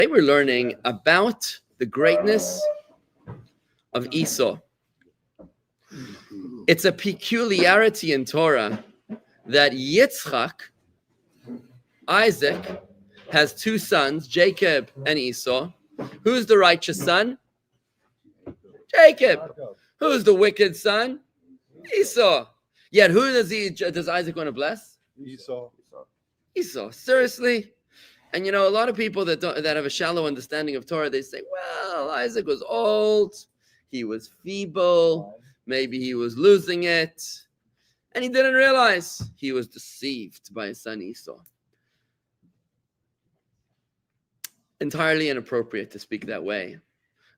Today we're learning about the greatness of Esau. It's a peculiarity in Torah that Yitzchak, Isaac, has two sons, Jacob and Esau. Who's the righteous son? Jacob. Who's the wicked son? Esau. Yet who does Isaac want to bless? Esau. Seriously? And a lot of people that have a shallow understanding of Torah, they say, well, Isaac was old, he was feeble, maybe he was losing it, and he didn't realize he was deceived by his son Esau. Entirely inappropriate to speak that way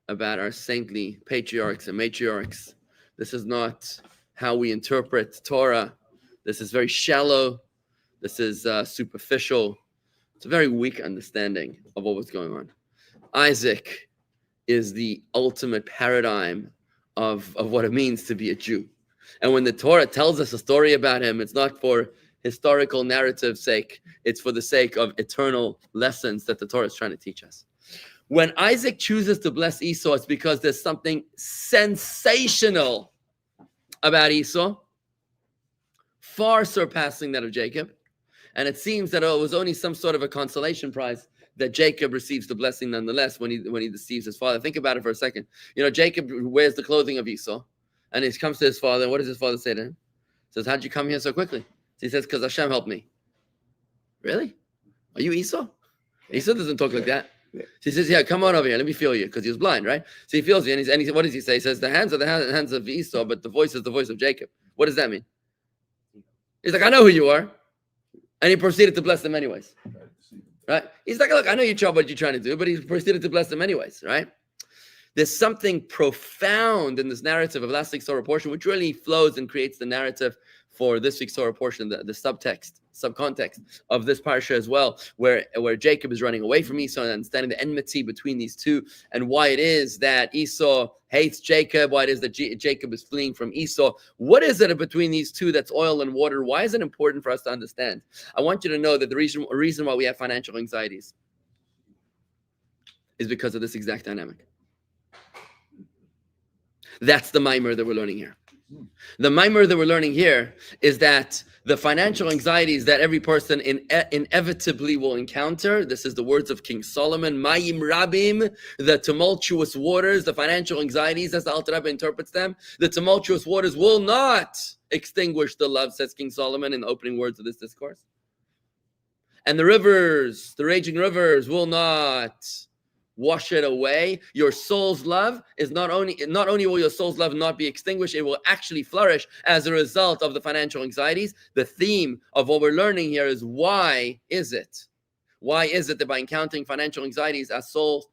about our saintly patriarchs and matriarchs. This is not how we interpret Torah. This is very shallow. This is superficial. It's a very weak understanding of what was going on. Isaac is the ultimate paradigm of what it means to be a Jew. And when the Torah tells us a story about him, it's not for historical narrative's sake. It's for the sake of eternal lessons that the Torah is trying to teach us. When Isaac chooses to bless Esau, it's because there's something sensational about Esau, far surpassing that of Jacob. And it seems that it was only some sort of a consolation prize that Jacob receives the blessing nonetheless when he deceives his father. Think about it for a second. Jacob wears the clothing of Esau, and he comes to his father. And what does his father say to him? He says, how'd you come here so quickly? So he says, because Hashem helped me. Really? Are you Esau? Esau doesn't talk like that. So he says, yeah, come on over here. Let me feel you, because he was blind, right? So he feels you, and what does he say? He says, the hands are the hands of Esau, but the voice is the voice of Jacob. What does that mean? He's like, I know who you are. And he proceeded to bless them anyways, right? He's like, look, I know you trouble what you're trying to do, but he proceeded to bless them anyways, right? There's something profound in this narrative of last week's Torah portion, which really flows and creates the narrative for this week's Torah portion, the subcontext of this parsha as well, where Jacob is running away from Esau and understanding the enmity between these two, and why it is that Esau hates Jacob, why it is that Jacob is fleeing from Esau. What is it between these two that's oil and water? Why is it important for us to understand? I want you to know that the reason why we have financial anxieties is because of this exact dynamic. That's the Mayim that we're learning here. The Mayim that we're learning here is that the financial anxieties that every person inevitably will encounter, this is the words of King Solomon, Mayim Rabim, the tumultuous waters, the financial anxieties, as the Alter Rebbe interprets them, the tumultuous waters will not extinguish the love, says King Solomon in the opening words of this discourse. And the rivers, the raging rivers, will not wash it away. Your soul's love is not only will your soul's love not be extinguished, it will actually flourish as a result of the financial anxieties. The theme of what we're learning here is why is it that by encountering financial anxieties, our souls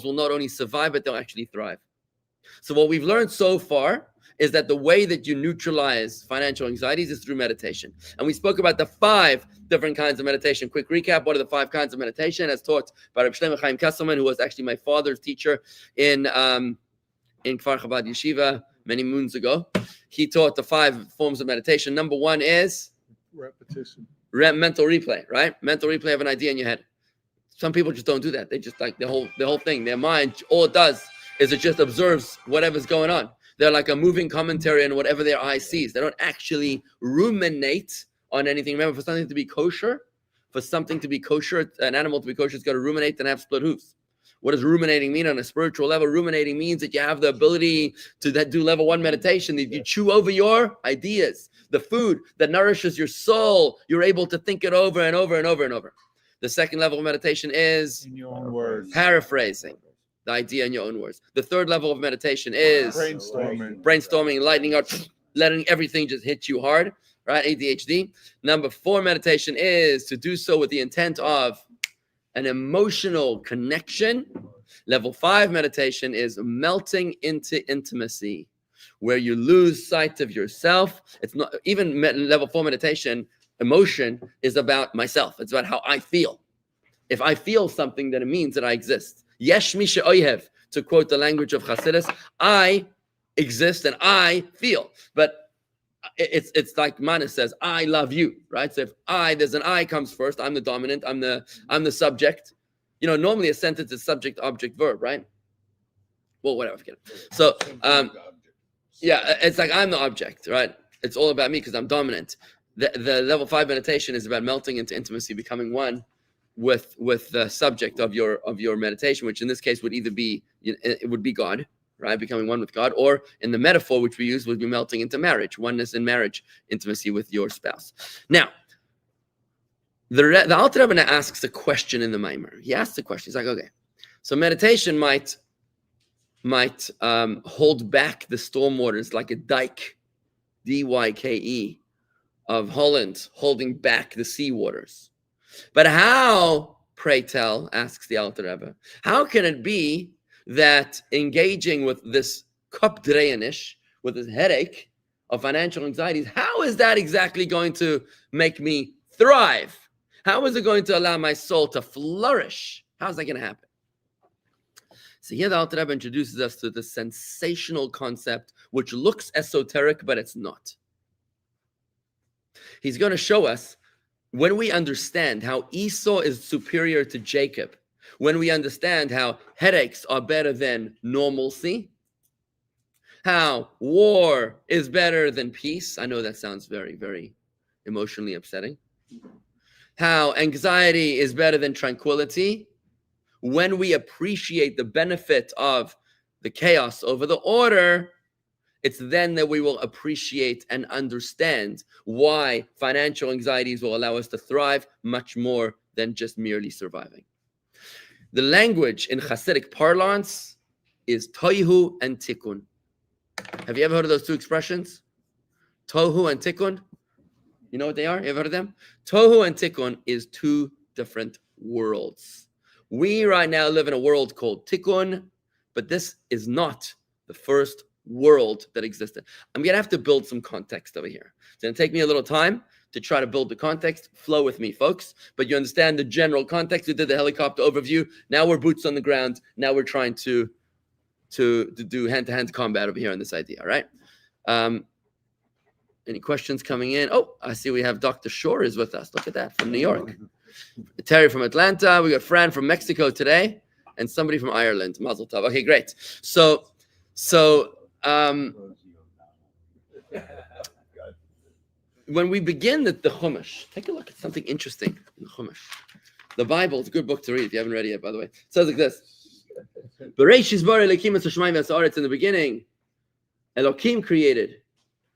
will not only survive, but they'll actually thrive. So what we've learned so far is that the way that you neutralize financial anxieties is through meditation. And we spoke about the 5 different kinds of meditation. Quick recap, what are the 5 kinds of meditation as taught by Rabbi Chaim Kesselman, who was actually my father's teacher in Kfar Chabad Yeshiva many moons ago. He taught the 5 forms of meditation. Number 1 is repetition. Mental replay, right? Mental replay of an idea in your head. Some people just don't do that. They just like the whole thing. Their mind, all it does is it just observes whatever's going on. They're like a moving commentary on whatever their eye sees. They don't actually ruminate on anything. Remember, for something to be kosher, an animal to be kosher, it's got to ruminate and have split hooves. What does ruminating mean on a spiritual level? Ruminating means that you have the ability to do level 1 meditation. That you chew over your ideas, the food that nourishes your soul. You're able to think it over and over and over and over. The second level of meditation is in your own words, paraphrasing the idea in your own words. The third level of meditation is brainstorming, lightning out, letting everything just hit you hard, right? ADHD. Number 4 meditation is to do so with the intent of an emotional connection. Level 5 meditation is melting into intimacy, where you lose sight of yourself. It's not even level 4 meditation. Emotion is about myself. It's about how I feel. If I feel something, then it means that I exist. Yesh mi she'oyev, to quote the language of Chassidus, I exist and I feel. But it's like Manas says, I love you, right? So if there's an I comes first, I'm the dominant, I'm the subject. Normally a sentence is subject, object, verb, right? Well, whatever, forget it. So, yeah, it's like I'm the object, right? It's all about me because I'm dominant. The level 5 meditation is about melting into intimacy, becoming one with the subject of your meditation, which in this case would either be it would be God, right? Becoming one with God, or in the metaphor which we use would be melting into marriage, oneness in marriage, intimacy with your spouse. Now, the Alter Rebbe asks a question in the Mayim. He asks a question. He's like, okay, so meditation might hold back the storm waters like a dike, D-Y-K-E, of Holland holding back the sea waters. But how, pray tell, asks the Alter Rebbe, how can it be that engaging with this kopdreinish, with this headache of financial anxieties, how is that exactly going to make me thrive? How is it going to allow my soul to flourish? How's that going to happen? So here the Alter Rebbe introduces us to the sensational concept, which looks esoteric, but it's not. He's going to show us when we understand how Esau is superior to Jacob, when we understand how headaches are better than normalcy, how war is better than peace. I know that sounds very, very emotionally upsetting. How anxiety is better than tranquility. When we appreciate the benefit of the chaos over the order, it's then that we will appreciate and understand why financial anxieties will allow us to thrive much more than just merely surviving. The language in Hasidic parlance is tohu and tikkun. Have you ever heard of those two expressions? Tohu and tikkun? You know what they are? You ever heard of them? Tohu and tikkun is two different worlds. We right now live in a world called tikkun, but this is not the first world that existed. I'm going to have to build some context over here. It's going to take me a little time to try to build the context. Flow with me, folks. But you understand the general context. We did the helicopter overview. Now we're boots on the ground. Now we're trying to do hand-to-hand combat over here on this idea, all right? Any questions coming in? Oh, I see we have Dr. Shore is with us. Look at that, from New York. Terry from Atlanta. We got Fran from Mexico today. And somebody from Ireland. Mazel tov. Okay, great. So when we begin the Chumash, take a look at something interesting in the Chumash. The Bible is a good book to read if you haven't read it yet, by the way. It says like this. Bereshis bara Elokim es hashamayim v'ha'aretz. In the beginning, Elokim created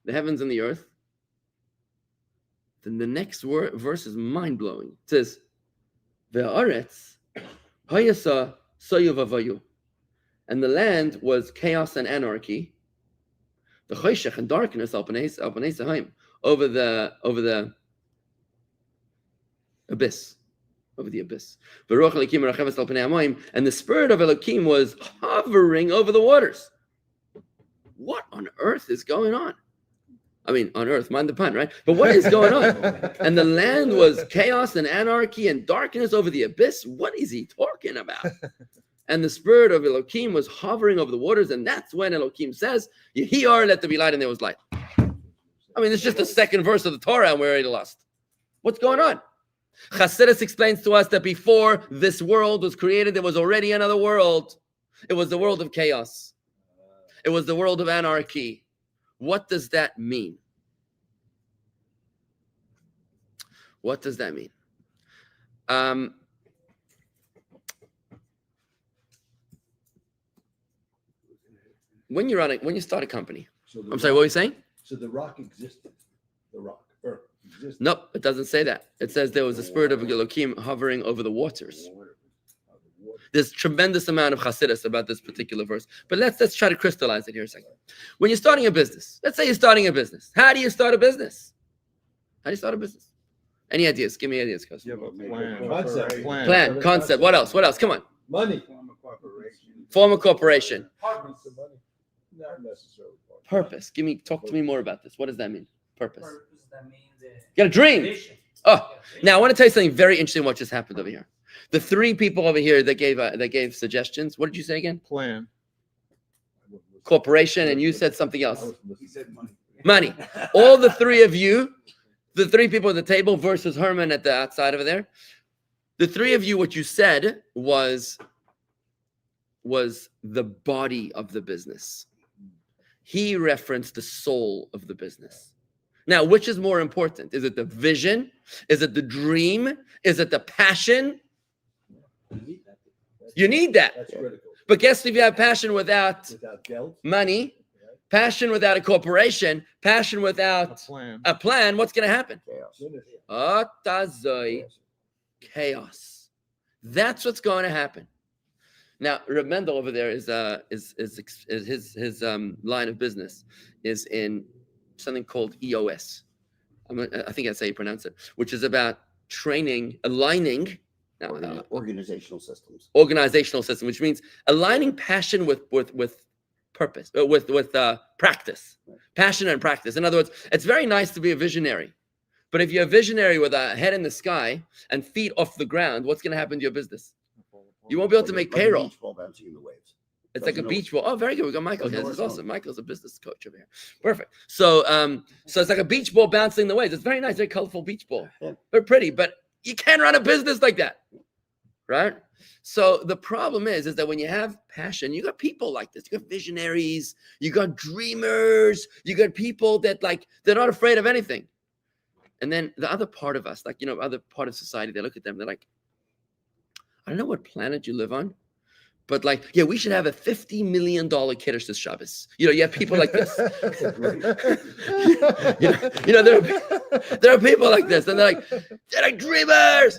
the heavens and the earth. Then the next verse is mind-blowing. It says, Ve'aretz hayasa soyu v'avayu. And the land was chaos and anarchy. The choshech and darkness over the abyss. Over the abyss. And the spirit of Elohim was hovering over the waters. What on earth is going on? I mean, on earth, mind the pun, right? But what is going on? And the land was chaos and anarchy and darkness over the abyss. What is he talking about? And the spirit of Elohim was hovering over the waters. And that's when Elohim says, Yehiar, let there be light, and there was light. I mean, it's just the second verse of the Torah, and we're already lost. What's going on? Chassidus explains to us that before this world was created, there was already another world. It was the world of chaos. It was the world of anarchy. What does that mean? What does that mean? When you start a company, I'm sorry, what were you saying? So the rock existed. The rock, earth existed. Nope, it doesn't say that. It says there was a spirit of Elohim hovering over the waters. There's tremendous amount of chassidus about this particular verse. But let's try to crystallize it here a second. When you're starting a business, let's say you're starting a business. How do you start a business? How do you start a business? Any ideas? Give me ideas, cuz. You have a plan. Concept. Plan, concept. What else? What else? Come on. Money. Form a corporation. Not necessarily. Purpose. Talk to me more about this. What does that mean? Purpose. That means You got a dream. vision. Oh, now I want to tell you something very interesting. What just happened over here? The three people over here that gave suggestions. What did you say again? Plan. Corporation, and you said something else. He said money. Money. All the three of you, the three people at the table versus Herman at the outside over there. The three of you, what you said was the body of the business. He referenced the soul of the business. Now, which is more important? Is it the vision? Is it the dream? Is it the passion? You need that. That's critical. But guess if you have passion without Without guilt, money, passion without a corporation, passion A without plan. a plan, what's going to happen? Chaos. Atazoi, chaos. That's what's going to happen. Now, Reb Mendel over there is his line of business is in something called EOS. I think that's how you pronounce it, which is about training, aligning. Organizational systems. Organizational system, which means aligning passion with purpose, with practice, passion and practice. In other words, it's very nice to be a visionary, but if you're a visionary with a head in the sky and feet off the ground, what's going to happen to your business? You won't be able to make Like a payroll. beach ball bouncing in the waves. It's like a Doesn't beach ball. Oh, very good. We got Michael Doesn't here. know This is where it's awesome. going. Michael's a business coach over here. Perfect. So it's like a beach ball bouncing the waves. It's very nice, very colorful beach ball. Yeah. Very pretty, but you can't run a business like that, right? So the problem is that when you have passion, you got people like this. You got visionaries. You got dreamers. You got people that they're not afraid of anything. And then the other part of us, other part of society, they look at them. They're like, I don't know what planet you live on. But we should have a $50 million Kiddush this Shabbos. You have people like this. There are people like this, and they're like dreamers.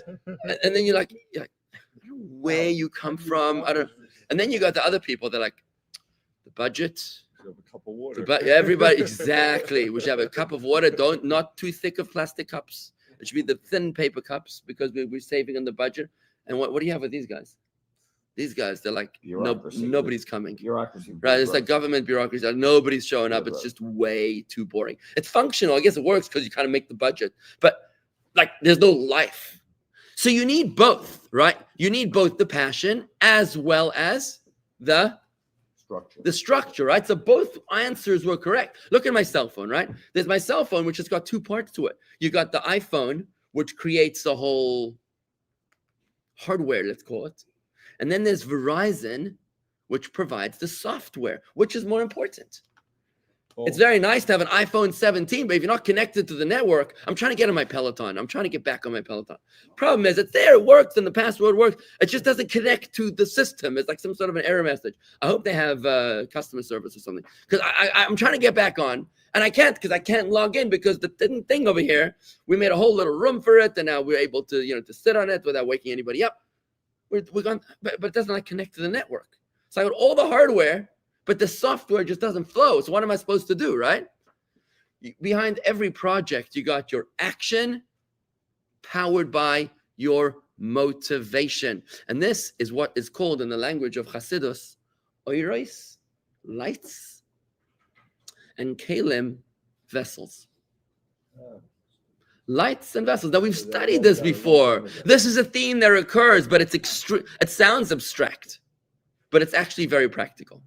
And then you're like, I don't know where you come from. I don't. And then you got the other people. They're like, the budget. Have a cup of water. Everybody exactly. We should have a cup of water. Not too thick of plastic cups. It should be the thin paper cups because we're saving on the budget. And what do you have with these guys? These guys, they're like, Bureaucracy. nobody's coming. Bureaucracy. Right? It's like government bureaucracy. Nobody's showing up. It's just way too boring. It's functional. I guess it works because you kind of make the budget. But there's no life. So you need both, right? You need both the passion as well as the structure, right? So both answers were correct. Look at my cell phone, right? There's my cell phone, which has got two parts to it. You got the iPhone, which creates the whole hardware, let's call it. And then there's Verizon, which provides the software. Which is more important? It's very nice to have an iPhone 17, but if you're not connected to the network, I'm trying to get on my Peloton. I'm trying to get back on my Peloton. Problem is, it's there, it works, and the password works. It just doesn't connect to the system. It's like some sort of an error message. I hope they have customer service or something. Because I'm trying to get back on, and I can't because I can't log in because the thing over here, we made a whole little room for it, and now we're able to to sit on it without waking anybody up. We're gone, but it doesn't connect to the network. So I got all the hardware, but the software just doesn't flow. So what am I supposed to do, right? Behind every project, you got your action powered by your motivation. And this is what is called in the language of Hasidus, oiros, lights, and kalim, vessels. Lights and vessels. Now we've studied this before. This is a theme that recurs, but it sounds abstract, but it's actually very practical,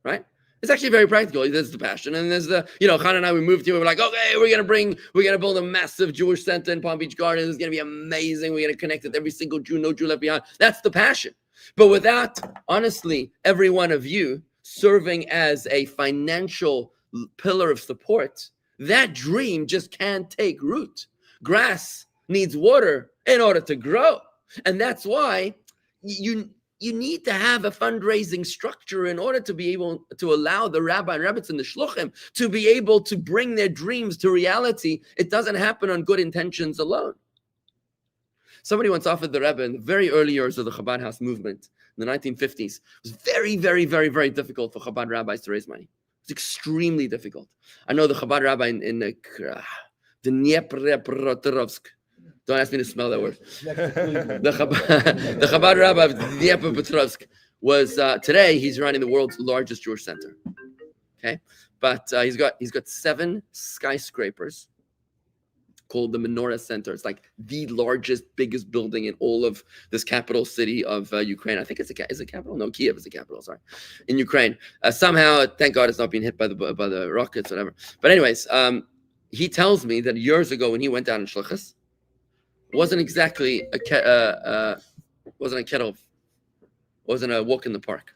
right? It's actually very practical. There's the passion, and there's the, Khan and I, we moved here. We're like, okay, we're gonna build a massive Jewish center in Palm Beach Gardens. It's gonna be amazing. We're gonna connect with every single Jew, no Jew left behind. That's the passion. But without, honestly, every one of you serving as a financial pillar of support, that dream just can't take root. Grass needs water in order to grow. And that's why you need to have a fundraising structure in order to be able to allow the rabbi and rabbis and the shluchim to be able to bring their dreams to reality. It doesn't happen on good intentions alone. Somebody once offered the Rebbe in the very early years of the Chabad House movement in the 1950s. It was very, very, very, very difficult for Chabad rabbis to raise money. It's extremely difficult. I know the Chabad rabbi in the Dnepropetrovsk. Don't ask me to smell that word. The Chabad rabbi of Dnepropetrovsk was today. He's running the world's largest Jewish center. Okay, but he's got 7 skyscrapers called the Menorah Center. It's like the largest, biggest building in all of this capital city of Ukraine. I think is it capital? No, Kiev is the capital. Sorry, in Ukraine. Somehow, thank God, it's not being hit by the rockets, whatever. But anyways, he tells me that years ago when he went down in Shlichus, wasn't exactly wasn't a kettle, wasn't a walk in the park,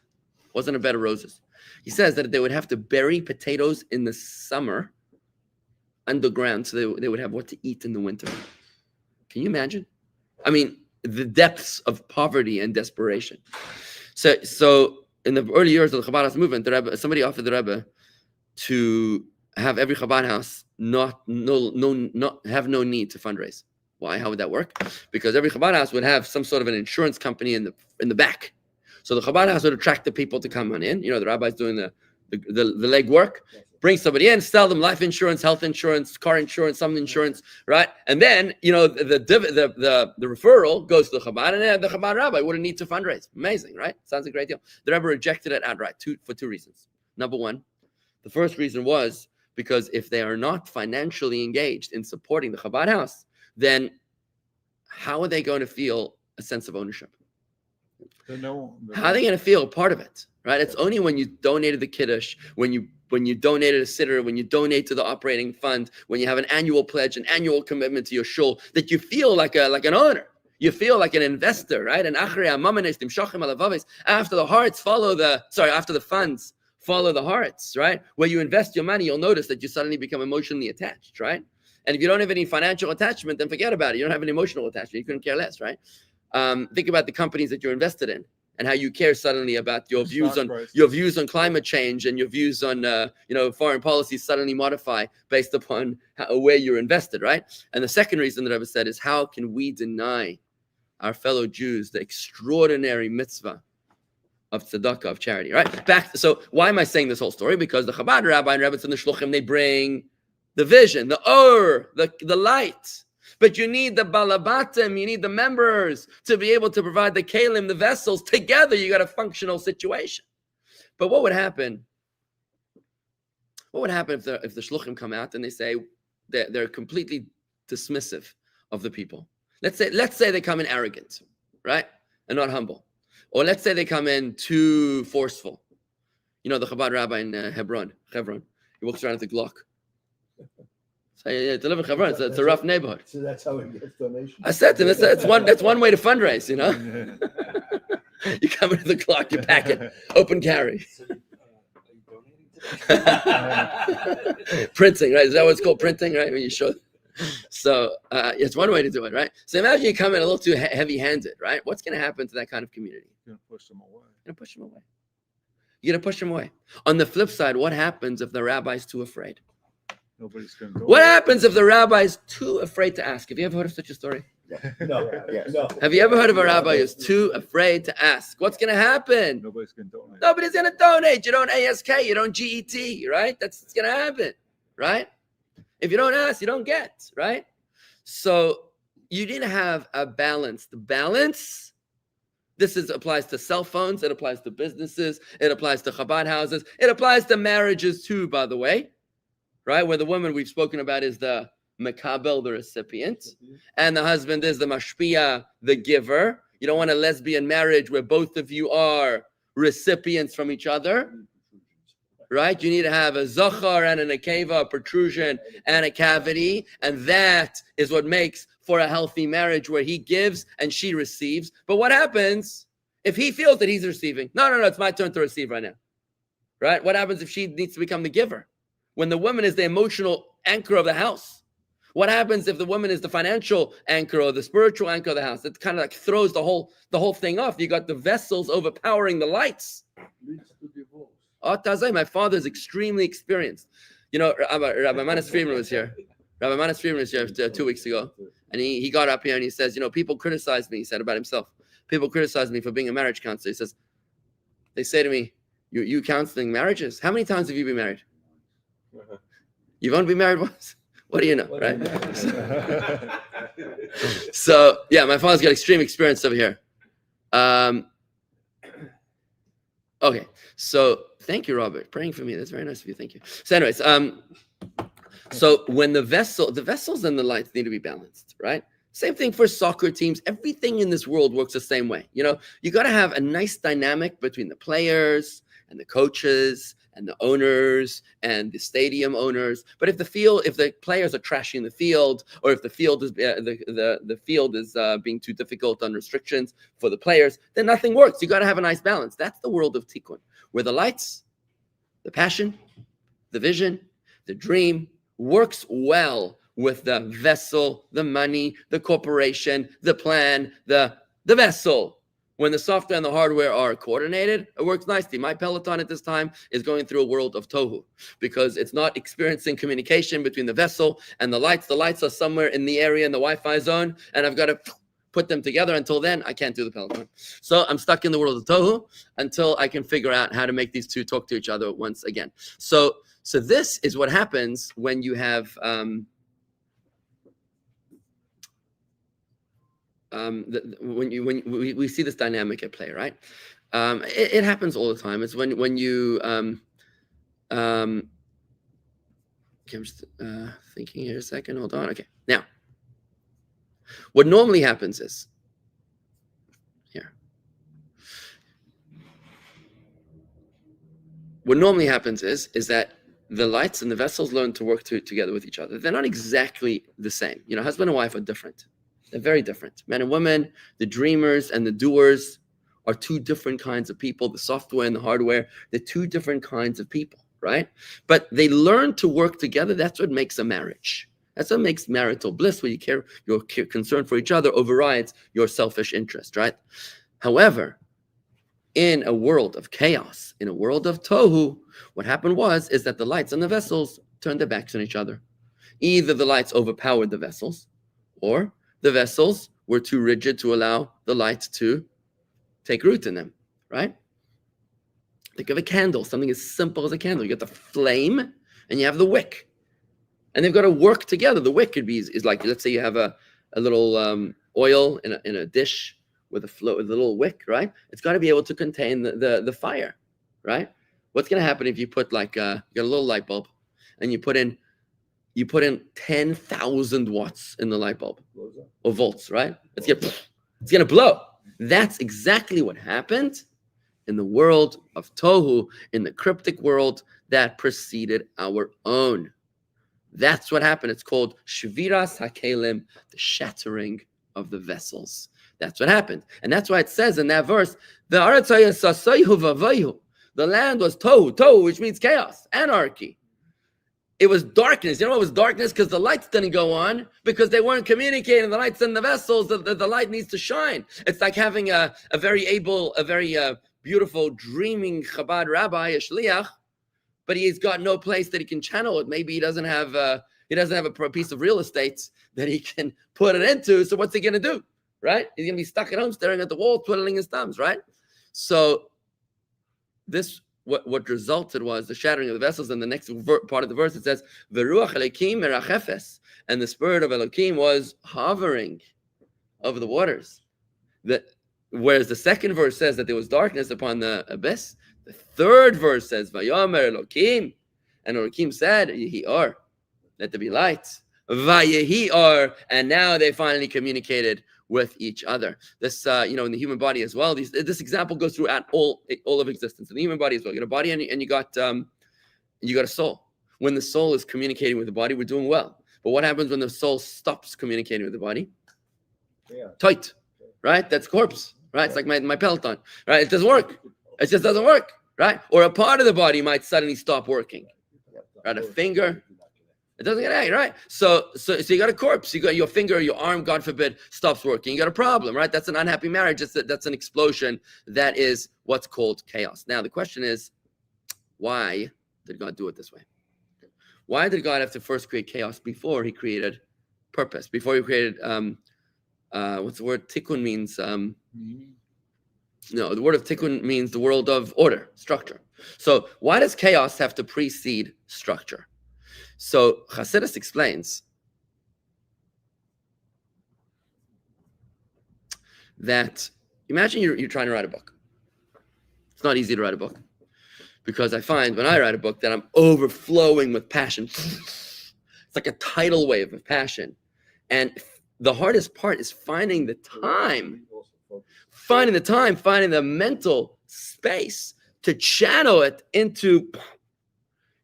wasn't a bed of roses. He says that they would have to bury potatoes in the summer underground so they would have what to eat in the winter. Can you imagine? I mean, the depths of poverty and desperation. So in the early years of the Chabad house movement, the Rebbe, somebody offered the Rebbe to have every Chabad house not have no need to fundraise. Why? How would that work? Because every Chabad house would have some sort of an insurance company in the back. So the Chabad house would attract the people to come on in. You know, the rabbi's doing the leg work. Bring somebody in, sell them life insurance, health insurance, car insurance, some insurance, right? And then, you know, the referral goes to the Chabad, and the Chabad rabbi wouldn't need to fundraise. Amazing, right? Sounds a great deal. The Rebbe rejected it outright for two reasons. Number one, the first reason was because if they are not financially engaged in supporting the Chabad house, then how are they going to feel a sense of ownership? How are they going to feel a part of it, right? It's only when you donated the kiddush, when you donated a sitter, when you donate to the operating fund, when you have an annual pledge, an annual commitment to your shul, that you feel like an owner. You feel like an investor, right? And after the funds follow the hearts, right? Where you invest your money, you'll notice that you suddenly become emotionally attached, right? And if you don't have any financial attachment, then forget about it. You don't have an emotional attachment. You couldn't care less, right? Think about the companies that you're invested in and how you care suddenly about your views on climate change, and your views on foreign policy suddenly modify based upon where you're invested, right? And the second reason that I've said is, how can we deny our fellow Jews the extraordinary mitzvah of tzedakah, of charity, right? So why am I saying this whole story? Because the Chabad rabbi and Rebbe and the Shluchim, they bring the vision, the or, the light. But you need the balabatim, you need the members to be able to provide the kalim, the vessels. Together, you got a functional situation. But what would happen? What would happen if the shluchim come out and they say they're completely dismissive of the people? Let's say they come in arrogant, right, and not humble, or let's say they come in too forceful. You know, the Chabad rabbi in Hebron, he walks around with the Glock. So, yeah, to live in Hebron, it's a rough neighborhood. So that's how he gets donations. I said to him, that's one way to fundraise, you know. You come into the clock, you pack it, open carry. So, are you donating today? Printing, right? Is that what it's called, printing, right? When you show. So it's one way to do it, right? So imagine you come in a little too heavy-handed, right? What's going to happen to that kind of community? You're gonna push them away. You're going to push them away. You're going to push them away. On the flip side, what happens if the rabbi's too afraid? Nobody's gonna do What it. happens if the rabbi's too afraid to ask? Have you ever heard of such a story? No, yes. No. Have you ever heard of a rabbi who's too afraid to ask? What's going to happen? Nobody's gonna donate. Nobody's going to donate. You don't ASK. You don't GET, right? That's what's going to happen, right? If you don't ask, you don't get, right? So you need to have a balance. The balance, applies to cell phones. It applies to businesses. It applies to Chabad houses. It applies to marriages too, by the way, right? Where the woman we've spoken about is the Mekabel, the recipient, and the husband is the Mashpia, the giver. You don't want a lesbian marriage where both of you are recipients from each other, right? You need to have a zachar and a nekeva, a protrusion and a cavity, and that is what makes for a healthy marriage where he gives and she receives. But what happens if he feels that he's receiving? No, it's my turn to receive right now, right? What happens if she needs to become the giver? When the woman is the emotional anchor of the house? What happens if the woman is the financial anchor or the spiritual anchor of the house? It kind of like throws the whole thing off. You got the vessels overpowering the lights. Leads to divorce. Oh, Tazay, my father is extremely experienced. You know, Rabbi Manas Friedman was here. Rabbi Manas Friedman was here 2 weeks ago. And he got up here and he says, people criticize me, he said about himself. People criticize me for being a marriage counselor. He says, they say to me, you counseling marriages? How many times have you been married? You've only been married once? What do you know, right? So, yeah, my father's got extreme experience over here. Okay, so thank you, Robert, praying for me. That's very nice of you. Thank you. So anyways, so when the vessels and the lights need to be balanced, right? Same thing for soccer teams. Everything in this world works the same way. You got to have a nice dynamic between the players and the coaches and the owners and the stadium owners. But if the players are trashing the field, or if the field is the field is being too difficult on restrictions for the players, then nothing works. You got to have a nice balance. That's the world of tikkun, where the lights, the passion, the vision, the dream works well with the vessel, the money, the corporation, the plan, the vessel. When the software and the hardware are coordinated, it works nicely. My Peloton at this time is going through a world of tohu because it's not experiencing communication between the vessel and the lights. The lights are somewhere in the area in the Wi-Fi zone, and I've got to put them together. Until then, I can't do the Peloton. So I'm stuck in the world of tohu until I can figure out how to make these two talk to each other once again. So this is what happens when you have when we see this dynamic at play, right? It happens all the time. It's when you okay, I'm just thinking here a second. Hold on. Okay, now what normally happens is here. What normally happens is that the lights and the vessels learn to work together with each other. They're not exactly the same. You know, husband and wife are different. They're very different. Men and women, the dreamers and the doers are two different kinds of people. The software and the hardware, they're two different kinds of people, right? But they learn to work together. That's what makes a marriage. That's what makes marital bliss, where your concern for each other overrides your selfish interest, right? However, in a world of chaos, in a world of tohu, what happened is that the lights and the vessels turned their backs on each other. Either the lights overpowered the vessels, or the vessels were too rigid to allow the light to take root in them, right? Think of a candle, something as simple as a candle. You got the flame and you have the wick, and they've got to work together. The wick could be is like, let's say you have a little oil in a dish with a little wick, right? It's got to be able to contain the fire, right? What's going to happen if you put you got a little light bulb and you put in 10,000 watts in the light bulb, or volts, right? It's gonna blow. That's exactly what happened in the world of tohu, in the cryptic world that preceded our own. That's what happened. It's called shviras hakelim, the shattering of the vessels. That's what happened, and that's why it says in that verse, the land was tohu, which means chaos, anarchy. It was darkness. You know what was darkness? Because the lights didn't go on, because they weren't communicating. The lights in the vessels, the light needs to shine. It's like having a very beautiful, dreaming Chabad rabbi, a shliach, but he's got no place that he can channel it. Maybe he doesn't have a piece of real estate that he can put it into. So what's he going to do, right? He's going to be stuck at home staring at the wall, twiddling his thumbs, right? So this... What resulted was the shattering of the vessels. And the next part of the verse, it says, "V'ruach Elokim merachefes," and the spirit of Elokim was hovering over the waters. Whereas the second verse says that there was darkness upon the abyss, the third verse says, "Vayomer Elokim," and Elokim said, "Yehi or," let there be light. Vayehi or, and now they finally communicated with each other. This, in the human body as well. This example goes throughout all of existence. In the human body as well, you got a body and you got a soul. When the soul is communicating with the body, we're doing well. But what happens when the soul stops communicating with the body? Yeah. Tight, right? That's corpse, right? It's like my Peloton, right? It doesn't work. It just doesn't work, right? Or a part of the body might suddenly stop working, right? A finger. It doesn't get out, right? So you got a corpse. You got your finger, your arm, God forbid, stops working. You got a problem, right? That's an unhappy marriage. That's an explosion. That is what's called chaos. Now, the question is, why did God do it this way? Why did God have to first create chaos before he created purpose? Before he created, what's the word? Tikkun means, no, the word of tikkun means the world of order, structure. So why does chaos have to precede structure? So Chassidus explains that, imagine you're trying to write a book. It's not easy to write a book, because I find when I write a book that I'm overflowing with passion. It's like a tidal wave of passion. And the hardest part is finding the mental space to channel it into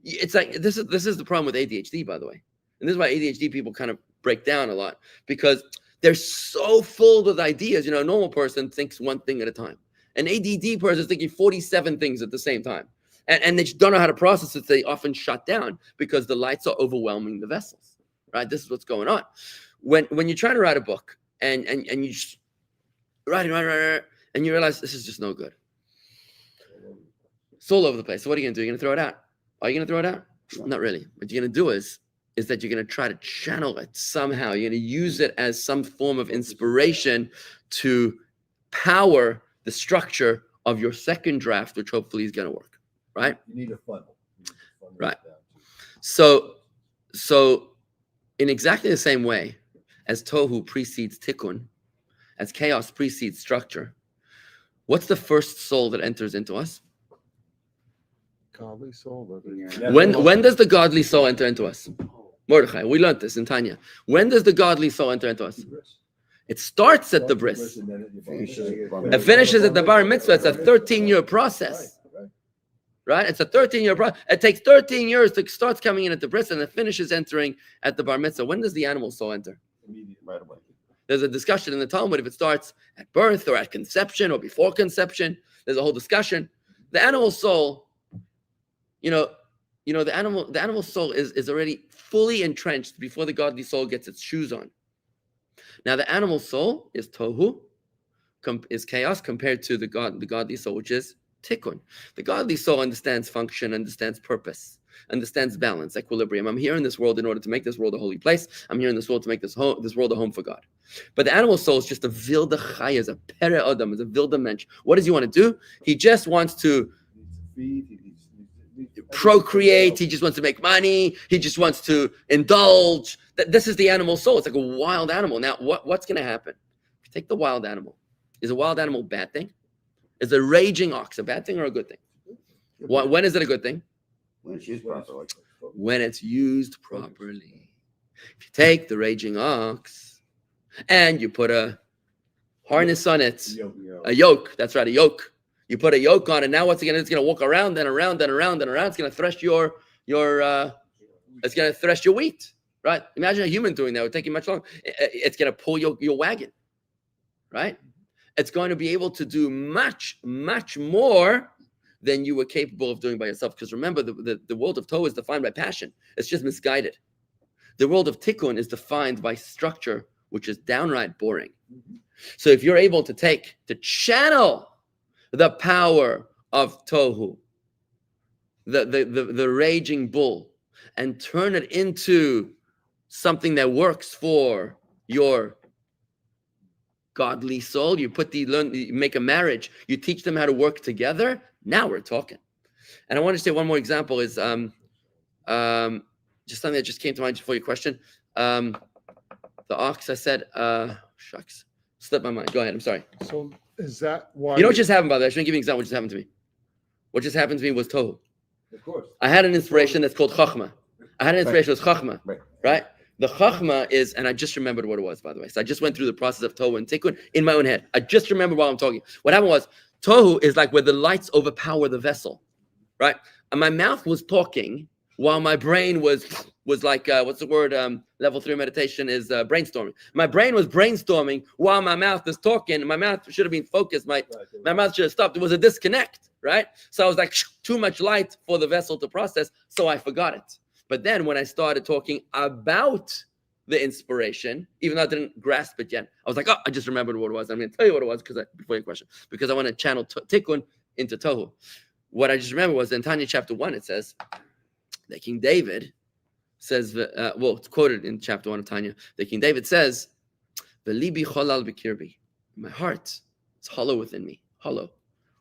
It's like this is the problem with ADHD, by the way, and this is why ADHD people kind of break down a lot, because they're so full with ideas. A normal person thinks one thing at a time. An ADD person is thinking 47 things at the same time, and they just don't know how to process it. They often shut down because the lights are overwhelming the vessels. Right? This is what's going on. When you're trying to write a book and you just write, and you realize this is just no good. It's all over the place. So what are you going to do? You're going to throw it out. Are you going to throw it out? Not really. What you're going to do is that you're going to try to channel it somehow. You're going to use it as some form of inspiration to power the structure of your second draft, which hopefully is going to work. Right? You need a funnel. Right. So in exactly the same way as tohu precedes tikkun, as chaos precedes structure, what's the first soul that enters into us? Godly soul. When does the godly soul enter into us? Mordechai, we learned this in Tanya. When does the godly soul enter into us? It starts at the bris. It finishes at the bar mitzvah. It's a 13-year process. Right? It's a 13-year process. It takes 13 years to start coming in at the bris, and it finishes entering at the bar mitzvah. When does the animal soul enter? Immediately, right away. There's a discussion in the Talmud if it starts at birth or at conception or before conception. There's a whole discussion. The animal soul, the animal soul is already fully entrenched before the godly soul gets its shoes on. Now the animal soul is tohu, is chaos, compared to the godly soul, which is tikkun. The godly soul understands function, understands purpose, understands balance, equilibrium. I'm here in this world in order to make this world a holy place. I'm here in this world to make this world a home for God. But the animal soul is just a wilde chai, is a pere adam, is a wilde mensch. What does he want to do? He just wants to procreate. He just wants to make money. He just wants to indulge. This is the animal soul. It's like a wild animal. Now, what's going to happen? If you take the wild animal, is a wild animal a bad thing? Is a raging ox a bad thing or a good thing? When is it a good thing? When it's used properly. When it's used properly. If you take the raging ox and you put a harness on it, a yoke, that's right, a yoke. You put a yoke on it. Now what's it going to do? It's going to walk around and around and around and around. It's going to thresh it's going to thresh your wheat, right? Imagine a human doing that. It would take you much longer. It's going to pull your wagon, right? It's going to be able to do much, much more than you were capable of doing by yourself. Because remember, the world of Torah is defined by passion. It's just misguided. The world of Tikkun is defined by structure, which is downright boring. So if you're able to channel the power of Tohu, the raging bull, and turn it into something that works for your godly soul, you make a marriage, you teach them how to work together. Now we're talking. And I want to say one more example is just something that just came to mind before your question. The ox, I said, shucks, slipped my mind. Go ahead. I'm sorry. So is that why? You know what just happened, by the way? I shouldn't give you an example. What just happened to me? What just happened to me was Tohu. Of course. I had an inspiration that's called Chachma. I had an inspiration that was Chachma, right? The Chachma is, and I just remembered what it was, by the way. So I just went through the process of Tohu and Tikkun in my own head. I just remembered while I'm talking. What happened was, Tohu is like where the lights overpower the vessel, right? And my mouth was talking while my brain was like, what's the word? Level 3 meditation is brainstorming. My brain was brainstorming while my mouth is talking. My mouth should have been focused. My mouth should have stopped. It was a disconnect, right? So I was like, too much light for the vessel to process, so I forgot it. But then when I started talking about the inspiration, even though I didn't grasp it yet, I was like, oh, I just remembered what it was. I'm going to tell you what it was before your question, because I want to channel Tikkun into Tohu. What I just remember was in Tanya chapter 1, it says that King David says, it's quoted in chapter 1 of Tanya, that King David says, "V'libi cholal b'kirbi," my heart is hollow within me. Hollow.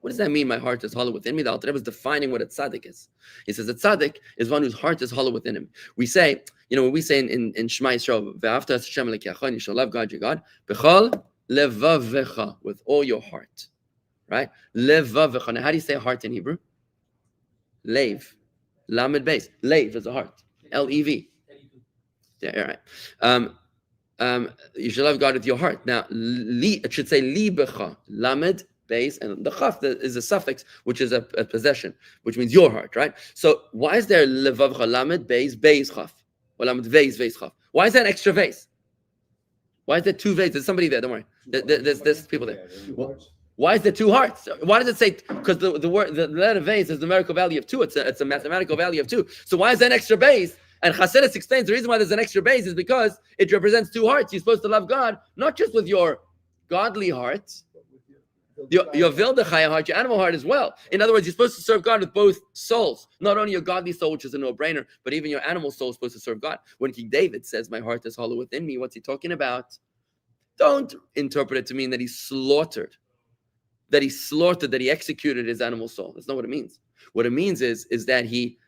What does that mean? My heart is hollow within me. The Alter Rebbe is defining what a tzaddik is. He says a tzaddik is one whose heart is hollow within him. We say, when we say in Shema Yisrael, "Ve'afta Hashem Elokecha," you shall love God your God, b'chol levavecha, with all your heart, right? Levavecha. Now, how do you say heart in Hebrew? Lev, lamed beis. Lev is a heart. L-E-V. Yeah, all right. You shall love God with your heart. Now, it should say libecha, lamed Beis, and the chaf is a suffix, which is a possession, which means your heart, right? So why is there levavcha lamed beis beis chaf, or lamed beis beis chaf? Why is that an extra vase? Why is there two vases? There's somebody there. Don't worry. There's people there. Why is there two hearts? Why does it say? Because the letter vase is the numerical value of two. It's a mathematical value of two. So why is that an extra base? And Chassidus explains the reason why there's an extra base is because it represents two hearts. You're supposed to love God not just with your godly heart, your Vilda Chaya heart, your animal heart as well. In other words, you're supposed to serve God with both souls. Not only your godly soul, which is a no-brainer, but even your animal soul is supposed to serve God. When King David says, "My heart is hollow within me," what's he talking about? Don't interpret it to mean that he slaughtered, that he executed his animal soul. That's not what it means. What it means is that he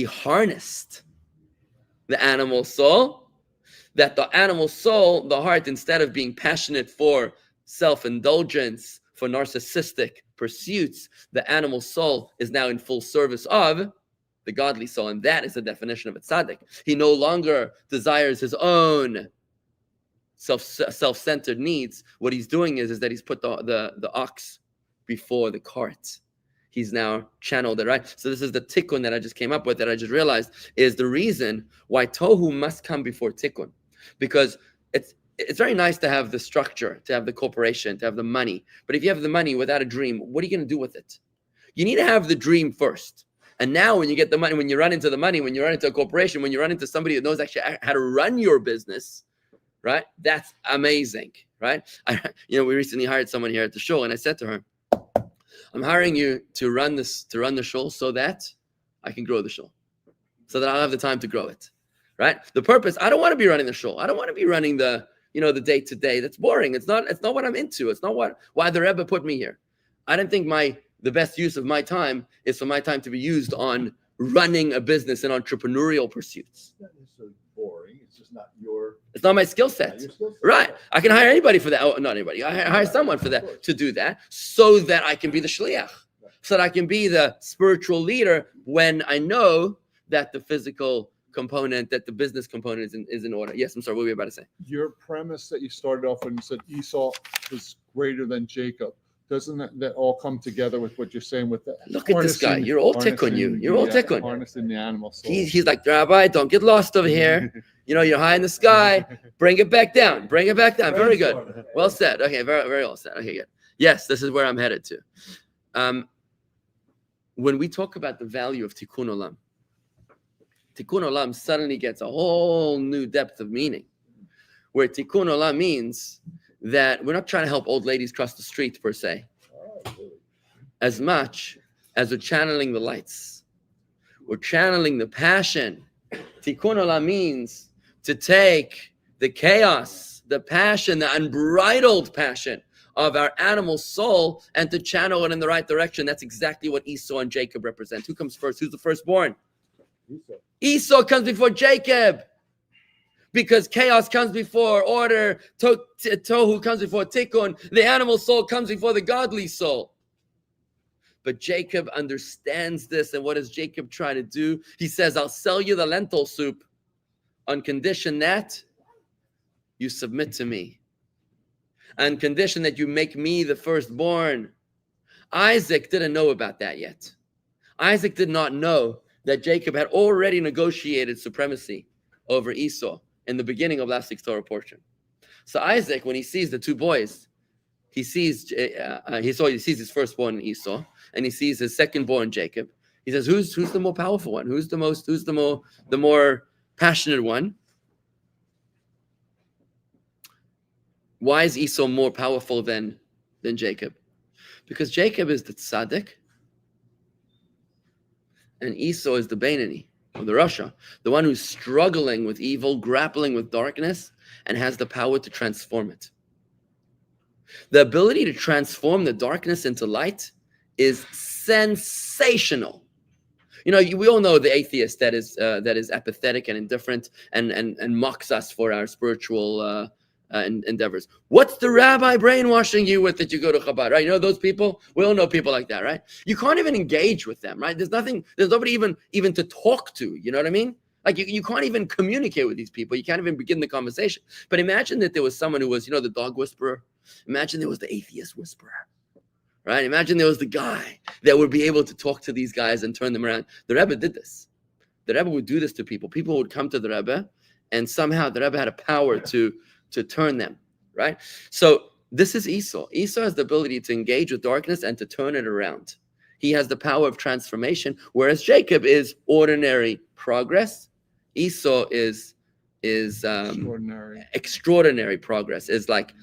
harnessed the animal soul, that the animal soul, the heart, instead of being passionate for self-indulgence, for narcissistic pursuits, the animal soul is now in full service of the godly soul. And that is the definition of a tzaddik. He no longer desires his own self-centered needs. What he's doing is that he's put the ox before the cart. He's now channeled it, right? So this is the tikkun that I just came up with, that I just realized is the reason why tohu must come before tikkun. Because it's very nice to have the structure, to have the corporation, to have the money. But if you have the money without a dream, what are you going to do with it? You need to have the dream first. And now when you get the money, when you run into the money, when you run into a corporation, when you run into somebody that knows actually how to run your business, right? That's amazing, right? We recently hired someone here at the shul, and I said to her, "I'm hiring you to run the shul so that I can grow the shul, so that I'll have the time to grow it, right? The purpose. I don't want to be running the shul. I don't want to be running the day to day. That's boring. It's not what I'm into. It's not why the Rebbe put me here. I don't think the best use of my time is for my time to be used on running a business and entrepreneurial pursuits. It's not necessarily boring. It's just not your. It's not my skill set. Right. I can hire anybody for that. Oh, not anybody. I hire someone for that, to do that, so that I can be the shliach, so that I can be the spiritual leader when I know that the physical component, that the business component is in order. Yes, I'm sorry. What were you about to say? Your premise that you started off when you said Esau was greater than Jacob, doesn't that all come together with what you're saying with that? Look at this guy. You're all tikkun. You're all tikkun. Harnessing the animal soul. He's like, Rabbi, don't get lost over here. You're high in the sky. Bring it back down. Bring it back down. Very good. Well said. Okay, very, very well said. Okay, good. Yes, this is where I'm headed to. When we talk about the value of tikkun olam, tikkun olam suddenly gets a whole new depth of meaning, where tikkun olam means that we're not trying to help old ladies cross the street per se, as much as we're channeling the lights. We're channeling the passion. Tikkun olam means to take the chaos, the passion, the unbridled passion of our animal soul and to channel it in the right direction. That's exactly what Esau and Jacob represent. Who comes first? Who's the firstborn? Esau comes before Jacob, because chaos comes before order, tohu comes before tikkun, the animal soul comes before the godly soul. But Jacob understands this, and what does Jacob try to do? He says, I'll sell you the lentil soup on condition that you submit to me, on condition that you make me the firstborn. Isaac didn't know about that yet. Isaac did not know that Jacob had already negotiated supremacy over Esau in the beginning of last week's Torah portion. So Isaac, when he sees the two boys, he sees his firstborn Esau, and he sees his secondborn Jacob. He says, "Who's the more powerful one? Who's the more passionate one?" Why is Esau more powerful than Jacob? Because Jacob is the tzaddik, and Esau is the Beinani, or the Rasha, the one who's struggling with evil, grappling with darkness, and has the power to transform it. The ability to transform the darkness into light is sensational. We all know the atheist that is apathetic and indifferent and mocks us for our spiritual endeavors. What's the rabbi brainwashing you with that you go to Chabad, right? Those people? We all know people like that, right? You can't even engage with them, right? There's nobody even to talk to, you know what I mean? Like you can't even communicate with these people. You can't even begin the conversation. But imagine that there was someone who was, the dog whisperer. Imagine there was the atheist whisperer. right? Imagine there was the guy that would be able to talk to these guys and turn them around. The Rebbe did this. The Rebbe would do this to people. People would come to the Rebbe, and somehow the Rebbe had a power to turn them, right? So this is Esau. Esau has the ability to engage with darkness and to turn it around. He has the power of transformation, whereas Jacob is ordinary progress. Esau is extraordinary progress. Is like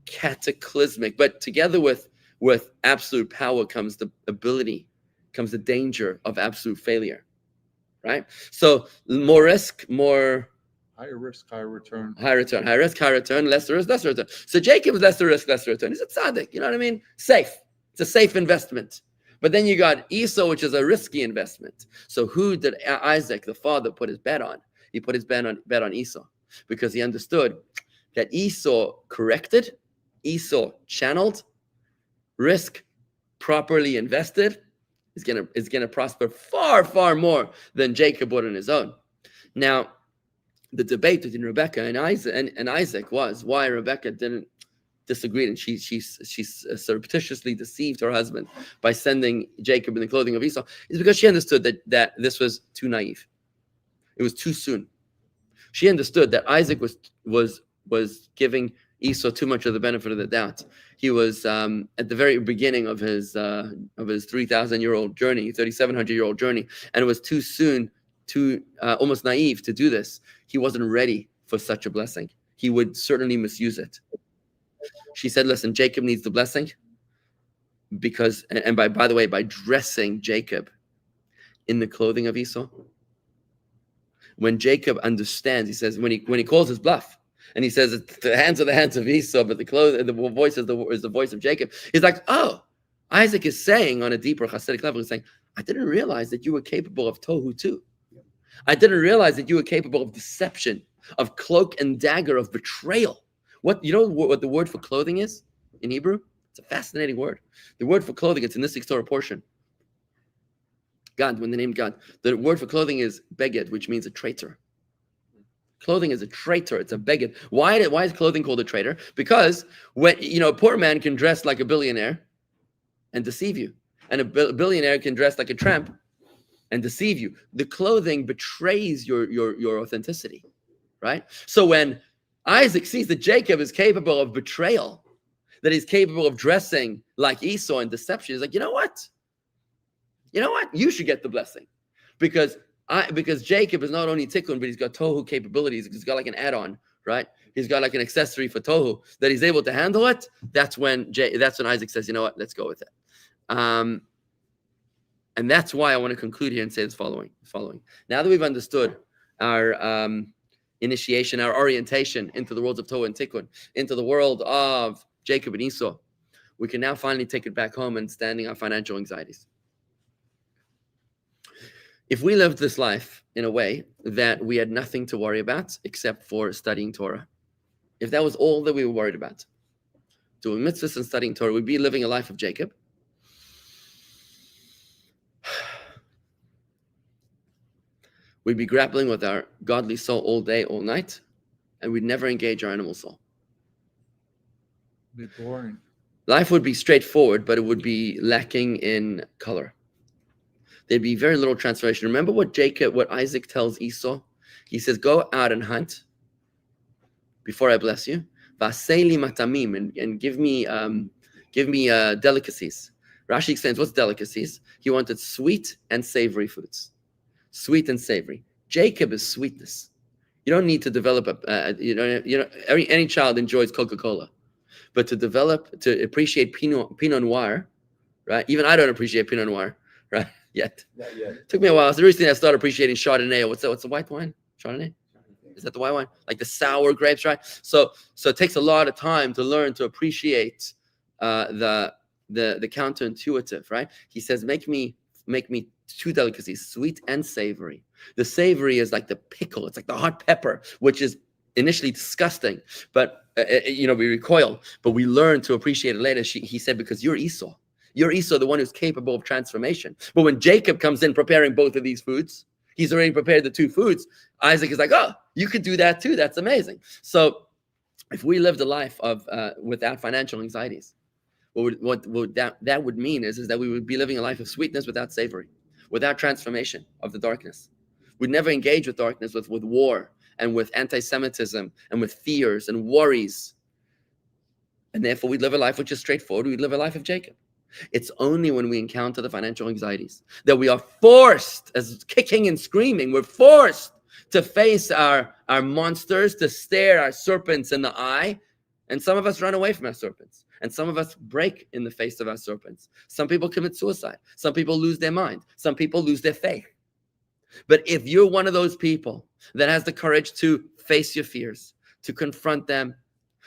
cataclysmic. But together with absolute power comes the ability, comes the danger of absolute failure, right? So more risk, more higher risk, higher return. Higher return, higher risk, higher return, lesser risk, lesser return. So Jacob is lesser risk, lesser return. He's a tzaddik, you know what I mean? Safe. It's a safe investment. But then you got Esau, which is a risky investment. So who did Isaac, the father, put his bet on? He put his bet on Esau because he understood that Esau corrected, Esau channeled, risk properly invested is gonna prosper far, far more than Jacob would on his own. Now, the debate between Rebecca and Isaac was why Rebecca didn't disagree, and she surreptitiously deceived her husband by sending Jacob in the clothing of Esau, is because she understood that this was too naive. It was too soon. She understood that Isaac was giving Esau too much of the benefit of the doubt. He was at the very beginning of his 3,000-year-old journey, 3,700-year-old journey, and it was too soon, too almost naive to do this. He wasn't ready for such a blessing. He would certainly misuse it. She said, listen, Jacob needs the blessing because, and by the way, by dressing Jacob in the clothing of Esau. When Jacob understands, he says, when he calls his bluff, and he says, the hands are the hands of Esau, but the voice is the voice of Jacob. He's like, oh, Isaac is saying on a deeper Hasidic level, he's saying, I didn't realize that you were capable of tohu too. I didn't realize that you were capable of deception, of cloak and dagger, of betrayal. What the word for clothing is in Hebrew? It's a fascinating word. The word for clothing, it's in this Torah portion. God, when the name God, the word for clothing is beged, which means a traitor. Clothing is a traitor. It's a beged. Why is clothing called a traitor? Because when a poor man can dress like a billionaire and deceive you, and a billionaire can dress like a tramp and deceive you. The clothing betrays your authenticity, right? So when Isaac sees that Jacob is capable of betrayal, that he's capable of dressing like Esau in deception, he's like, you know what? You should get the blessing, because Jacob is not only tikkun, but he's got tohu capabilities. He's got like an add-on, right? He's got like an accessory for tohu that he's able to handle it. That's when Isaac says, you know what? Let's go with it. And that's why I want to conclude here and say this following. Now that we've understood our initiation, our orientation into the worlds of Tohu and Tikkun, into the world of Jacob and Esau, we can now finally take it back home and standing our financial anxieties. If we lived this life in a way that we had nothing to worry about except for studying Torah, if that was all that we were worried about, doing mitzvahs and studying Torah, we'd be living a life of Jacob. We'd be grappling with our godly soul all day, all night, and we'd never engage our animal soul. It'd be boring. Life would be straightforward, but it would be lacking in color. There'd be very little transformation. Remember what Isaac tells Esau? He says, go out and hunt before I bless you. Vaseli matamim, and give me delicacies. Rashi explains, what's delicacies? He wanted sweet and savory foods. Sweet and savory. Jacob is sweetness. You don't need to develop any child enjoys Coca-Cola, but to appreciate Pinot Noir, right? Even I don't appreciate Pinot Noir, right? Yet. Not yet. Took me a while. So recently I started appreciating Chardonnay. What's the white wine? Chardonnay? Is that the white wine? Like the sour grapes, right? So it takes a lot of time to learn to appreciate the counterintuitive, right? He says, make me two delicacies, sweet and savory. The savory is like the pickle. It's like the hot pepper, which is initially disgusting, but we recoil, but we learn to appreciate it later. He said, because you're Esau. You're Esau, the one who's capable of transformation. But when Jacob comes in preparing both of these foods, he's already prepared the two foods. Isaac is like, oh, you could do that too. That's amazing. So if we lived a life of without financial anxieties, What that would mean is that we would be living a life of sweetness without savory, without transformation of the darkness. We'd never engage with darkness, with war and with anti-Semitism and with fears and worries. And therefore, we'd live a life which is straightforward. We'd live a life of Jacob. It's only when we encounter the financial anxieties that we are forced, as kicking and screaming, we're forced to face our monsters, to stare our serpents in the eye. And some of us run away from our serpents. And some of us break in the face of our serpents. Some people commit suicide. Some people lose their mind. Some people lose their faith. But if you're one of those people that has the courage to face your fears, to confront them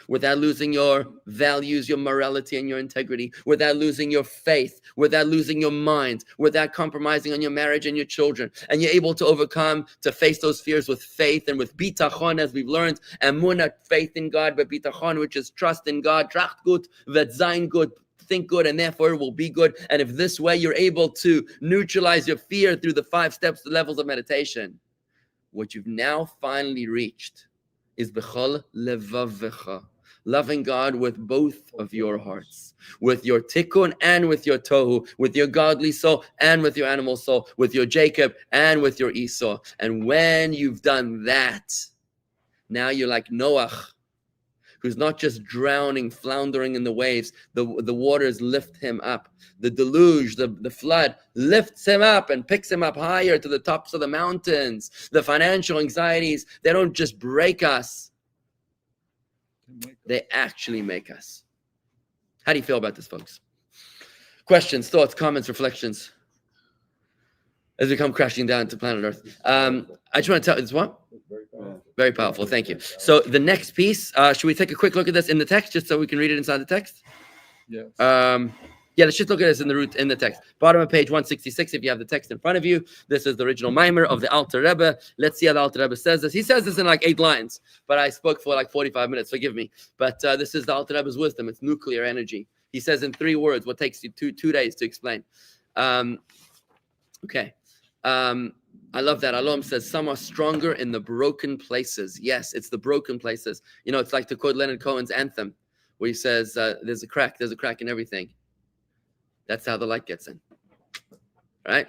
without losing your values, your morality, and your integrity, without losing your faith, without losing your mind, without compromising on your marriage and your children, and you're able to overcome, to face those fears with faith and with bitachon, as we've learned, emunah, faith in God, but bitachon, which is trust in God, tracht gut, vet sein gut, think good, and therefore it will be good. And if this way you're able to neutralize your fear through the 5 steps, the levels of meditation, what you've now finally reached is b'chol levavecha, loving God with both of your hearts, with your tikkun and with your tohu, with your godly soul and with your animal soul, with your Jacob and with your Esau. And when you've done that, now you're like Noach, who's not just drowning, floundering in the waves. The waters lift him up. The deluge, the flood lifts him up and picks him up higher to the tops of the mountains. The financial anxieties, they don't just break us. They actually make us. How do you feel about this, folks? Questions, thoughts, comments, reflections as we come crashing down to planet Earth. I just want to tell you, it's what? Very powerful. Thank you. So the next piece, should we take a quick look at this in the text just so we can read it inside the text? Yes. Yeah, let's just look at this in the text. Bottom of page 166, if you have the text in front of you. This is the original Mayim of the Alter Rebbe. Let's see how the Alter Rebbe says this. He says this in like 8 lines, but I spoke for like 45 minutes. Forgive me. But this is the Alter Rebbe's wisdom. It's nuclear energy. He says in 3 words what takes you two days to explain. Okay. I love that. Alom says, some are stronger in the broken places. Yes, it's the broken places. You know, it's like to quote Leonard Cohen's anthem, where he says, there's a crack in everything. That's how the light gets in. All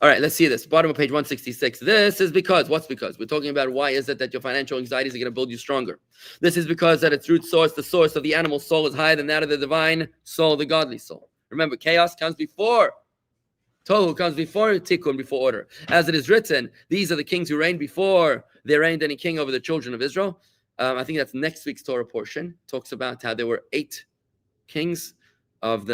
right, let's see this. Bottom of page 166. This is because, what's because? We're talking about why is it that your financial anxieties are going to build you stronger. This is because at its root source, the source of the animal soul is higher than that of the divine soul, the godly soul. Remember, chaos comes before. Tohu comes before tikkun, before order. As it is written, these are the kings who reigned before there reigned any king over the children of Israel. I think that's next week's Torah portion. Talks about how there were 8 kings of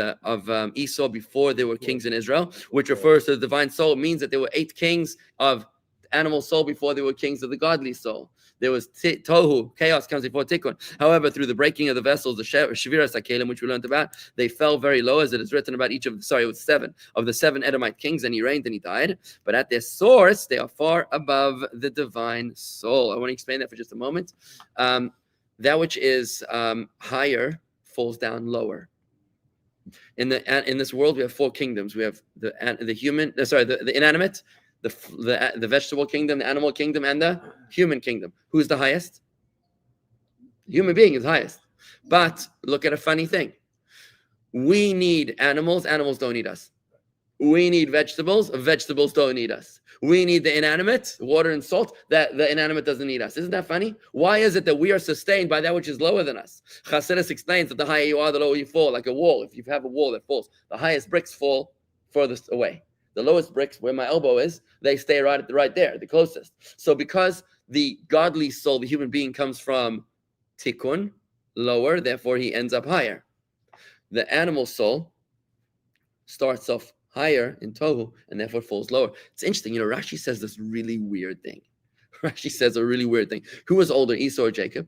Esau before there were kings in Israel, which refers to the divine soul. It means that there were 8 kings of animal soul before there were kings of the godly soul. There was tohu, chaos comes before tikkun. However, through the breaking of the vessels, the shviras hakelim, which we learned about, they fell very low, as it is written about each of, it was 7 of the 7 Edomite kings, and he reigned and he died. But at their source, they are far above the divine soul. I want to explain that for just a moment. That which is higher falls down lower. In this world, we have 4 kingdoms. We have the inanimate, the vegetable kingdom, the animal kingdom, and the human kingdom. Who's the highest? The human being is highest. But look at a funny thing. We need animals. Animals don't need us. We need vegetables. Vegetables don't need us. We need the inanimate, water and salt. That the inanimate doesn't need us. Isn't that funny? Why is it that we are sustained by that which is lower than us? Chassidus explains that the higher you are, the lower you fall, like a wall. If you have a wall that falls, the highest bricks fall furthest away. The lowest bricks, where my elbow is, they stay right there, the closest. So because the godly soul, the human being, comes from tikkun, lower, therefore he ends up higher. The animal soul starts off higher in tohu and therefore falls lower. It's interesting, Rashi says this really weird thing. Rashi says a really weird thing. Who was older, Esau or Jacob?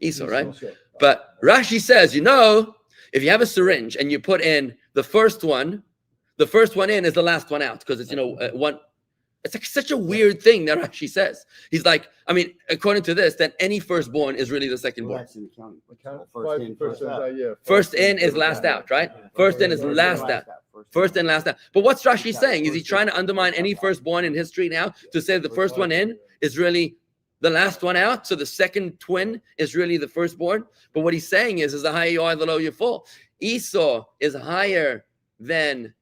Esau, right? But Rashi says, if you have a syringe and you put in the first one in is the last one out, because it's, one. It's like such a weird thing that Rashi says. He's like, according to this, then any firstborn is really the secondborn. First in is last out, right? First in is last out. First in, last out. But what's Rashi saying? Is he trying to undermine any firstborn in history now to say the first one in is really the last one out? So the second twin is really the firstborn? But what he's saying is the higher you are, the lower you fall. Esau is higher than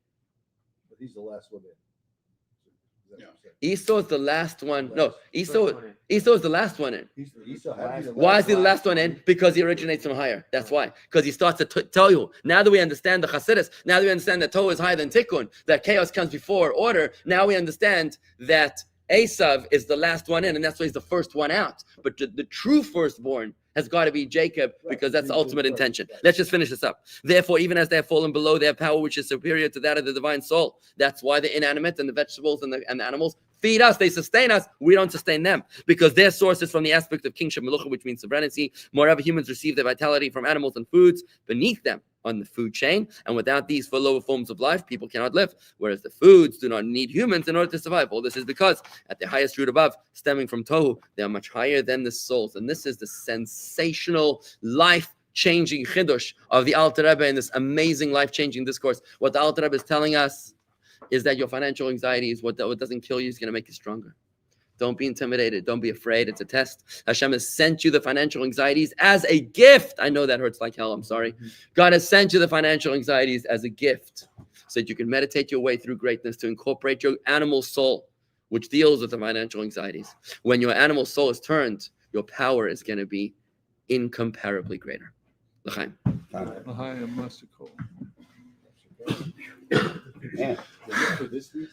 But he's the last one in. Is that what you're saying? Esau is the last one. No, Esau is the last one in. Esau had to be the Why is he the last last one in? Because he originates from higher. That's why. Because he starts to tell you. Now that we understand the Chassidus, now that we understand that Torah is higher than Tikkun, that chaos comes before order, now we understand that Esau is the last one in, and that's why he's the first one out. But the true firstborn has got to be Jacob, because that's the ultimate intention. Let's just finish this up. Therefore, even as they have fallen below their power, which is superior to that of the divine soul, that's why the inanimate and the vegetables and the animals feed us. They sustain us. We don't sustain them, because their source is from the aspect of kingship, melucha, which means sovereignty. Moreover, humans receive their vitality from animals and foods beneath them on the food chain, and without these four lower forms of life, people cannot live, whereas the foods do not need humans in order to survive. All this is because at the highest root above, stemming from tohu, they are much higher than the souls. And this is the sensational, life-changing chidush of the Alter Rebbe in this amazing life-changing discourse. What the Alter Rebbe is telling us is that your financial anxieties, what doesn't kill you, is going to make you stronger. Don't be intimidated. Don't be afraid. It's a test. Hashem has sent you the financial anxieties as a gift. I know that hurts like hell. I'm sorry. God has sent you the financial anxieties as a gift so that you can meditate your way through greatness, to incorporate your animal soul, which deals with the financial anxieties. When your animal soul is turned, your power is going to be incomparably greater. L'chaim. L'chaim, Masico. Yeah. For this week's